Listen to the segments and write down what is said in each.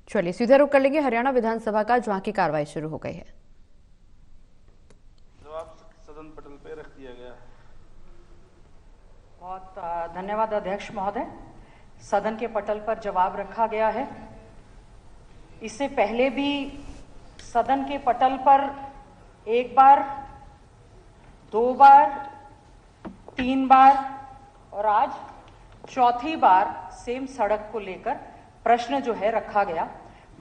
चलिए सीधे रुख कर लेंगे हरियाणा विधानसभा का, जहां की कार्रवाई शुरू हो गई है। जवाब सदन पटल पे रख दिया गया है। बहुत धन्यवाद अध्यक्ष महोदय। सदन के पटल पर जवाब रखा गया है। इससे पहले भी सदन के पटल पर एक बार, 2 बार, 3 बार और आज चौथी बार सेम सड़क को लेकर प्रश्न जो है रखा गया।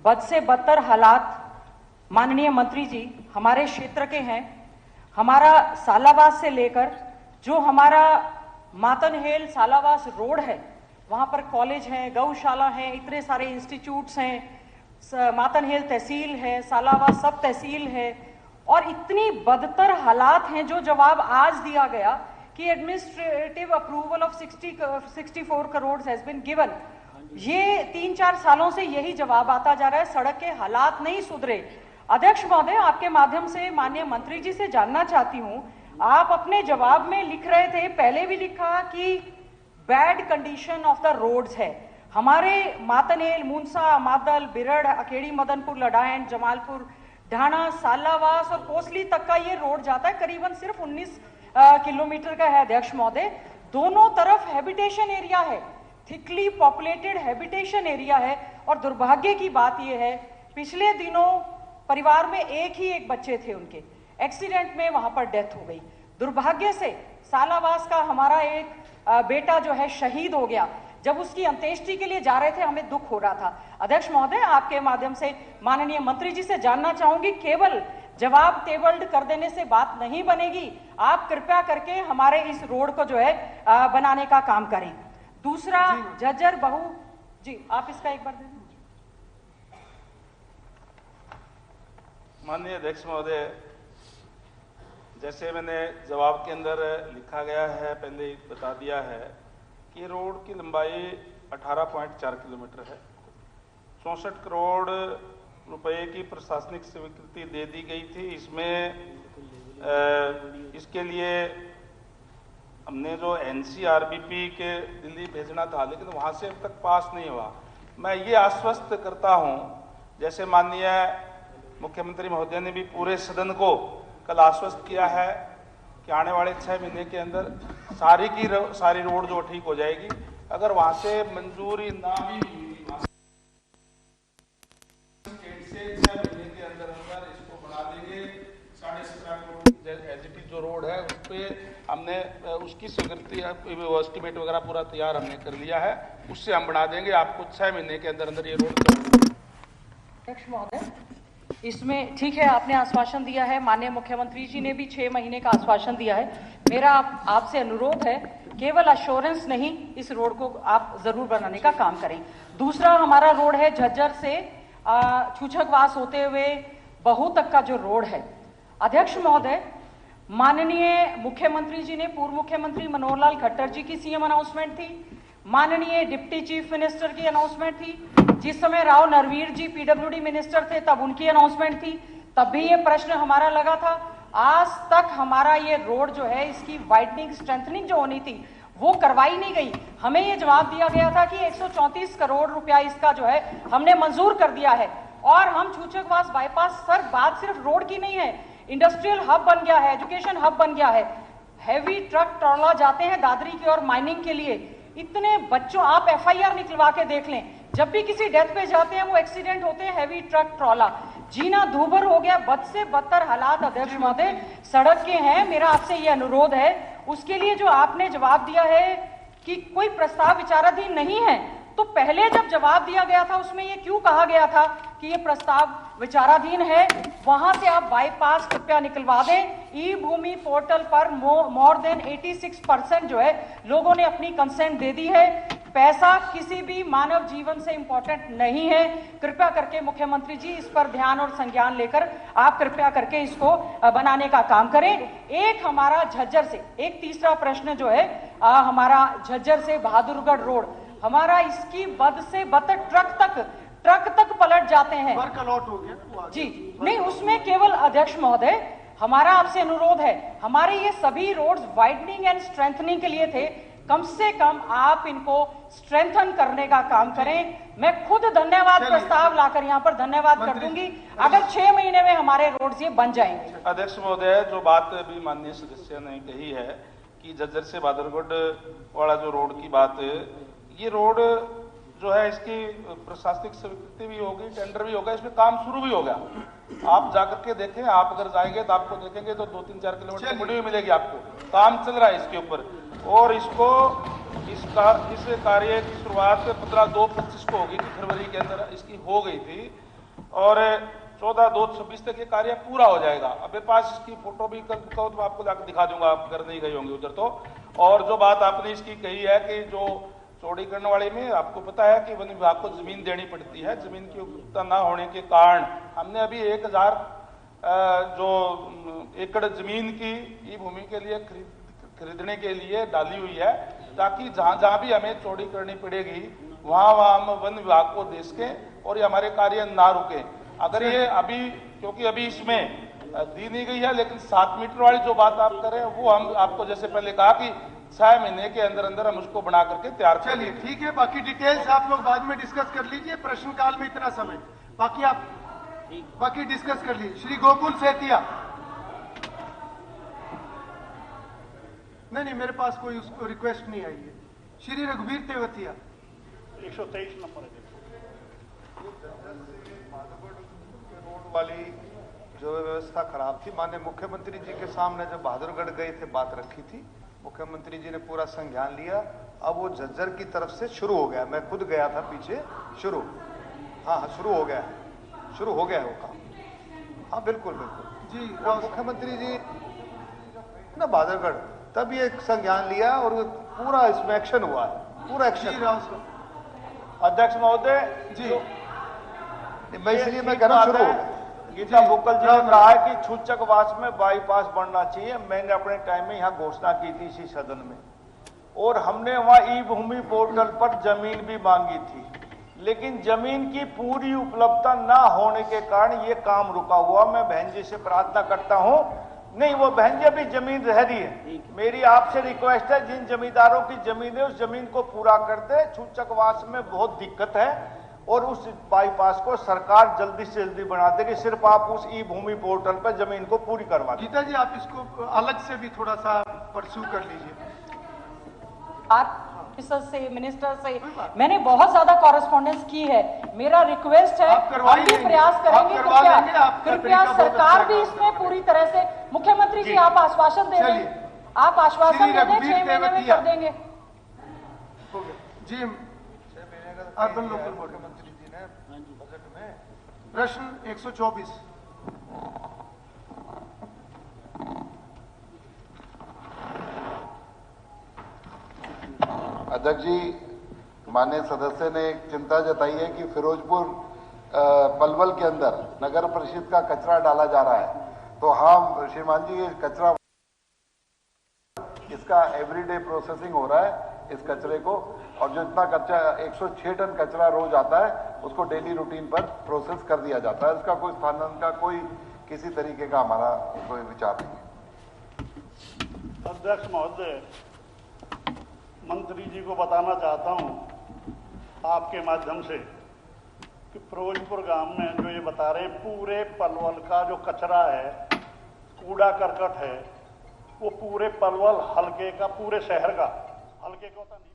बद से बदतर हालात माननीय मंत्री जी हमारे क्षेत्र के हैं। हमारा सालावास से लेकर जो हमारा मातनहेल सालावास रोड है, वहां पर कॉलेज है, गौशाला है, इतने सारे इंस्टीट्यूट्स हैं, मातनहेल तहसील है, सालावास सब तहसील है और इतनी बदतर हालात हैं। जो जवाब आज दिया गया कि administrative approval of 64 crore has been given, ये 3-4 सालों से यही जवाब आता जा रहा है। सड़क के हालात नहीं सुधरे। अध्यक्ष महोदय, आपके माध्यम से माननीय मंत्री जी से जानना चाहती हूं, आप अपने जवाब में लिख रहे थे, पहले भी लिखा कि bad condition of the roads है। हमारे मातनहेल, मूनसा, मादल, बिरड़, अखेड़ी, मदनपुर, लडायन, जमालपुर, ढाणा, सालावास और कोसली तक का ये रोड जाता है, करीबन सिर्फ 19 किलोमीटर का है। अध्यक्ष महोदय, दोनों तरफ हैबिटेशन एरिया है, थिकली पॉपुलेटेड हैबिटेशन एरिया है और दुर्भाग्य की बात यह है, पिछले दिनों परिवार में एक बच्चे थे, उनके एक्सीडेंट में वहां पर डेथ हो गई। दुर्भाग्य से सालावास का हमारा एक बेटा जो है शहीद हो गया। जब उसकी अंत्येष्टि के लिए जा रहे थे, हमें दुख हो रहा था। अध्यक्ष महोदय, आपके माध्यम से माननीय मंत्री जी से जानना चाहूंगी, केवल जवाब टेबल्ड कर देने से बात नहीं बनेगी, आप कृपया करके हमारे इस रोड को जो है बनाने का काम करें। दूसरा, झज्जर बहू जी, आप इसका एक बार दे दें। माननीय अध्यक्ष महोदय, जैसे मैंने जवाब के अंदर लिखा गया है, पहले ही बता दिया है कि रोड की लंबाई 18.4 किलोमीटर है। 64 करोड़ रुपए की प्रशासनिक स्वीकृति दे दी गई थी। इसके लिए हमने जो NCRBP के दिल्ली भेजना था, लेकिन वहां से अब तक पास नहीं हुआ। मैं ये आश्वस्त करता हूं, जैसे माननीय मुख्यमंत्री महोदय ने भी पूरे सदन को कल आश्वस्त किया है कि आने वाले 6 महीने के अंदर सारी रोड जो ठीक हो जाएगी। अगर वहां से मंजूरी ना भी हुई, स्टेट से 6 महीने के अंदर इसको बढ़ा देंगे। 17.5 करोड़ जो रोड है, उस पर हमने उसकी स्वीकृति, एस्टिमेट वगैरह पूरा तैयार हमने कर लिया है, उससे हम बढ़ा देंगे। आपको 6 महीने के अंदर ये रोड। अध्यक्ष महोदय, इसमें ठीक है, आपने आश्वासन दिया है, माननीय मुख्यमंत्री जी ने भी 6 महीने का आश्वासन दिया है। मेरा आपसे अनुरोध है, केवल अश्योरेंस नहीं, इस रोड को आप जरूर बनाने का काम करें। दूसरा हमारा रोड है झज्जर से छूछकवास होते हुए बहू तक का जो रोड है। अध्यक्ष महोदय, माननीय मुख्यमंत्री जी ने, पूर्व मुख्यमंत्री मनोहर लाल खट्टर जी की सीएम अनाउंसमेंट थी, माननीय डिप्टी चीफ मिनिस्टर की अनाउंसमेंट थी, जिस समय राव नरवीर जी PWD मिनिस्टर थे तब उनकी अनाउंसमेंट थी, तब भी ये प्रश्न हमारा लगा था। आज तक हमारा ये रोड जो है, इसकी वाइडनिंग स्ट्रेंथनिंग जो होनी थी वो करवाई नहीं गई। हमें ये जवाब दिया गया था कि 134 करोड़ रुपया इसका जो है हमने मंजूर कर दिया है और हम छूछकवास बाईपास, सर बात सिर्फ रोड की नहीं है, इंडस्ट्रियल हब बन गया है, एजुकेशन हब बन गया है, हैवी ट्रक ट्रॉला जाते हैं दादरी की और माइनिंग के लिए। इतने बच्चों, आप FIR निकलवा के देख लें, जब भी किसी डेथ पे जाते हैं वो एक्सीडेंट होते हैं, हैवी ट्रक ट्रॉला, जीना दूभर हो गया, बद से बदतर हालात अध्यक्ष महोदय सड़क के हैं। मेरा आपसे ये अनुरोध है, उसके लिए जो आपने जवाब दिया है कि कोई प्रस्ताव विचाराधीन नहीं है, तो पहले जब जवाब दिया गया था उसमें ये क्यों कहा गया था कि ये प्रस्ताव विचाराधीन है? वहां से आप बाईपास कृपया निकलवा दें। ई भूमि पोर्टल पर मोर देन 86% जो है लोगों ने अपनी कंसेंट दे दी है। पैसा किसी भी मानव जीवन से इंपॉर्टेंट नहीं है। कृपया करके मुख्यमंत्री जी इस पर ध्यान और संज्ञान लेकर आप कृपया करके इसको बनाने का काम करें। एक हमारा झज्जर से, एक तीसरा प्रश्न जो है हमारा झज्जर से बहादुरगढ़ रोड, हमारा इसकी बद से बदतर ट्रक तक पलट जाते हैं। वर्क अलॉट हो गया जी नहीं, उसमें केवल अध्यक्ष महोदय हमारा आपसे अनुरोध है, हमारे ये सभी रोड्स वाइडनिंग एंड स्ट्रेंथनिंग के लिए थे। कम से कम आप इनको स्ट्रेंथन करने का काम करें। मैं खुद धन्यवाद प्रस्ताव लाकर यहाँ पर धन्यवाद कर दूंगी अगर 6 महीने में हमारे रोड्स ये बन जाएंगे। अध्यक्ष महोदय, जो बात अभी माननीय सदस्य ने कही है कि झज्जर से बादरगढ़ वाला जो रोड की बात, ये रोड जो है इसकी प्रशासनिक स्वीकृति भी होगी, टेंडर भी होगा, इसमें काम शुरू भी हो गया। आप जाकर के देखें, आप अगर जाएंगे तो आपको देखेंगे तो 2-3-4 किलोमीटर की वीडियो मिलेगी आपको। काम चल रहा है इसके ऊपर और इस कार्य की शुरुआत 15/2/25 को होगी कि फरवरी के अंदर इसकी हो गई थी और 14/2/26 तक ये कार्य पूरा हो जाएगा। अब मेरे पास इसकी फोटो भी कल तो आपको जाकर दिखा दूंगा, आप अगर नहीं गए होंगे उधर तो। और जो बात आपने इसकी कही है कि जो चौड़ीकरण वाले में आपको पता है कि वन विभाग को जमीन देनी पड़ती है, जमीन की उपलब्धता न होने के कारण हमने अभी 1000 जो एकड़ जमीन की ई भूमि के लिए खरीदने के लिए डाली हुई है, ताकि जहां जहां भी हमें चौड़ी करनी पड़ेगी वहां हम वन विभाग को दे सकें और ये हमारे कार्य ना रुके। अगर ये अभी, क्योंकि अभी इसमें दी नहीं गई है, लेकिन 7 मीटर वाली जो बात आप कर रहे हैं वो हम आपको जैसे पहले कहा कि 6 महीने के अंदर अंदर हम उसको बना करके तैयार कर चलिए ठीक है, बाकी डिटेल्स आप लोग बाद में डिस्कस कर लीजिए, प्रश्नकाल में इतना समय बाकी डिस्कस कर लीजिए। श्री गोकुल सेतिया। नहीं, मेरे पास कोई उसको रिक्वेस्ट नहीं आई है। श्री रघुवीर तेवतिया। 123 नंबर है। रोड वाली जो व्यवस्था खराब थी, माननीय मुख्यमंत्री जी के सामने जब बहादुरगढ़ गए थे बात रखी थी, मुख्यमंत्री जी ने पूरा संज्ञान लिया। अब वो झज्जर की तरफ से शुरू हो गया, मैं खुद गया था पीछे, शुरू शुरू हो गया है वो काम। हाँ बिल्कुल जी। मुख्यमंत्री जी ना बहादुरगढ़ तब ये संज्ञान लिया और पूरा इसमें एक्शन हुआ है, पूरा एक्शन। अध्यक्ष महोदय जी, मैं इसलिए मैं कह रहा शुरू हो गया। गीता भुक्कल जी ने कहा है कि छूचकवास में बाईपास बनना चाहिए। मैंने अपने टाइम में यहाँ घोषणा की थी इसी सदन में, और हमने वहाँ ई भूमि पोर्टल पर जमीन भी मांगी थी, लेकिन जमीन की पूरी उपलब्धता ना होने के कारण ये काम रुका हुआ। मैं बहन जी से प्रार्थना करता हूँ, नहीं वो बहन जी अभी जमीन रह रही है, मेरी आपसे रिक्वेस्ट है जिन जमींदारों की जमीन है उस जमीन को पूरा कर दे। छूचकवास में बहुत दिक्कत है और उस बाईपास को सरकार जल्दी से जल्दी बना देगी, सिर्फ आप उस ई भूमि पोर्टल पर जमीन को पूरी करवा दें। गीता जी आप इसको अलग से भी थोड़ा सा परस्यू कर लीजिए। से मिनिस्टर से मैंने बहुत ज्यादा कॉरेस्पॉन्डेंस की है, मेरा रिक्वेस्ट है हम भी प्रयास करेंगे। कृपया सरकार भी इसमें पूरी तरह से, मुख्यमंत्री जी आप आश्वासन दे दें, आप आश्वासन दे दें 6 महीने में कर देंगे। जी अर्बन लोकल मुख्यमंत्री जी ने बजट में प्रश्न 124। अध्यक्ष जी, माननीय सदस्य ने एक चिंता जताई है कि फिरोजपुर पलवल के अंदर नगर परिषद का कचरा डाला जा रहा है। तो हाँ श्रीमान जी, ये कचरा इसका एवरीडे प्रोसेसिंग हो रहा है इस कचरे को, और जो इतना कचरा 106 टन कचरा रोज आता है उसको डेली रूटीन पर प्रोसेस कर दिया जाता है। इसका कोई स्थानांतरण का कोई किसी तरीके का हमारा कोई विचार नहीं है। अध्यक्ष महोदय, मंत्री जी को बताना चाहता हूं आपके माध्यम से कि फिरोजपुर गांव में जो ये बता रहे हैं पूरे पलवल का जो कचरा है, कूड़ा करकट है, वो पूरे पलवल हलके का, पूरे शहर का हलके का होता नहीं।